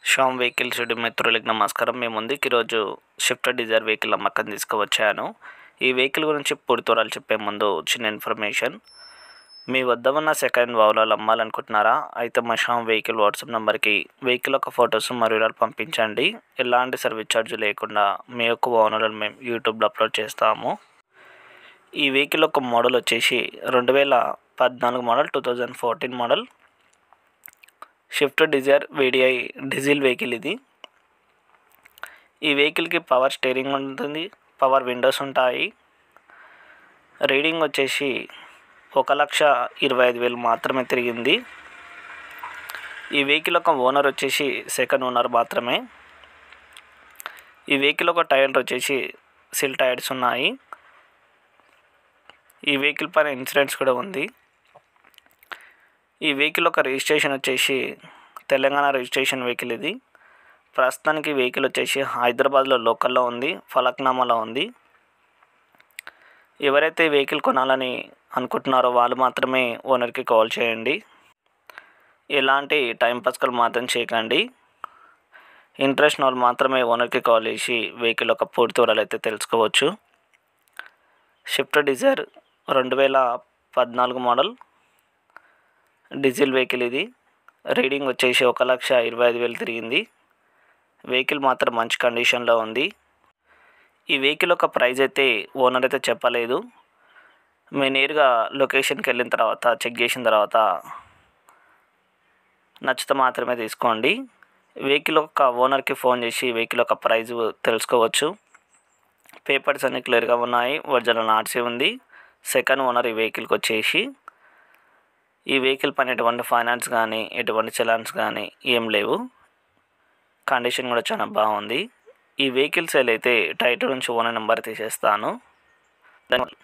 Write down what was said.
Shyam vehicles YouTube మిత్రులకి నమస్కారం. మీ ముందుకి ఈరోజు స్విఫ్ట్ డిజైర్ వెహికల్ అమ్మకం తీసుకువచ్చాను. ఈ వెహికల్ గురించి పూర్తి వివరాలు చెప్పే ముందు చిన్న ఇన్ఫర్మేషన్. మీ వద్ద ఉన్న సెకండ్ వాహనాలు అమ్మాలనుకుంటున్నారా? అయితే మా శ్యామ్ వెహికల్ వాట్సాప్ నెంబర్కి వెహికల్ యొక్క ఫొటోస్ మరియు వివరాలు పంపించండి. ఎలాంటి సర్వీస్ ఛార్జ్ లేకుండా మీ యొక్క వాహనాలను మేము యూట్యూబ్లో అప్లోడ్ చేస్తాము. ఈ వెహికల్ యొక్క మోడల్ వచ్చేసి 2014 model, 2014 model swift dzire VDI diesel vehicle ఇది. ఈ వెహికల్కి పవర్ స్టీరింగ్ ఉంటుంది, పవర్ విండోస్ ఉంటాయి. రీడింగ్ వచ్చేసి 1,25,000 మాత్రమే తిరిగింది. ఈ వెహికల్ యొక్క ఓనర్ వచ్చేసి సెకండ్ ఓనర్ మాత్రమే. ఈ వెహికల్ ఒక టైర్ వచ్చేసి సిల్ టైర్స్ ఉన్నాయి. ఈ వెహికల్ పైన ఇన్సూరెన్స్ కూడా ఉంది. ఈ వెహికల్ ఒక రిజిస్ట్రేషన్ వచ్చేసి తెలంగాణ రిజిస్ట్రేషన్ వెహికల్ ఇది. ప్రస్తుతానికి వెహికల్ వచ్చేసి హైదరాబాద్లో లోకల్లో ఉంది, ఫలక్నామాలో ఉంది. ఎవరైతే వెహికల్ కొనాలని అనుకుంటున్నారో వాళ్ళు మాత్రమే ఓనర్కి కాల్ చేయండి. ఎలాంటి టైంపాస్ కాల్ మాత్రం చేయకండి. ఇంట్రెస్ట్ వాళ్ళు మాత్రమే ఓనర్కి కాల్ చేసి వెహికల్ యొక్క పూర్తి వివరాలు అయితే తెలుసుకోవచ్చు. Swift dzire 2014 model diesel vehicle ఇది. రీడింగ్ వచ్చేసి 1,25,000 తిరిగింది. వెహికల్ మాత్రం మంచి కండిషన్లో ఉంది. ఈ వెహికల్ యొక్క ప్రైస్ అయితే ఓనర్ అయితే చెప్పలేదు. మీరు నేరుగా లొకేషన్కి వెళ్ళిన తర్వాత చెక్ చేసిన తర్వాత నచ్చితే మాత్రమే తీసుకోండి. వెహికల్ యొక్క ఓనర్కి ఫోన్ చేసి వెహికల్ యొక్క ప్రైస్ తెలుసుకోవచ్చు. పేపర్స్ అన్నీ క్లియర్గా ఉన్నాయి. ఒరిజినల్ ఆర్సీ ఉంది. సెకండ్ ఓనర్ ఈ వెహికల్కి వచ్చేసి. ఈ వెహికల్ పైన ఎటువంటి ఫైనాన్స్ కానీ ఎటువంటి చలాన్స్ కానీ ఏం లేవు. కండిషన్ కూడా చాలా బాగుంది. ఈ వెహికల్ సేల్ అయితే టైటిల్ నుంచి ఓనర్ నెంబర్ తీసేస్తాను. ధన్యవాదాలు.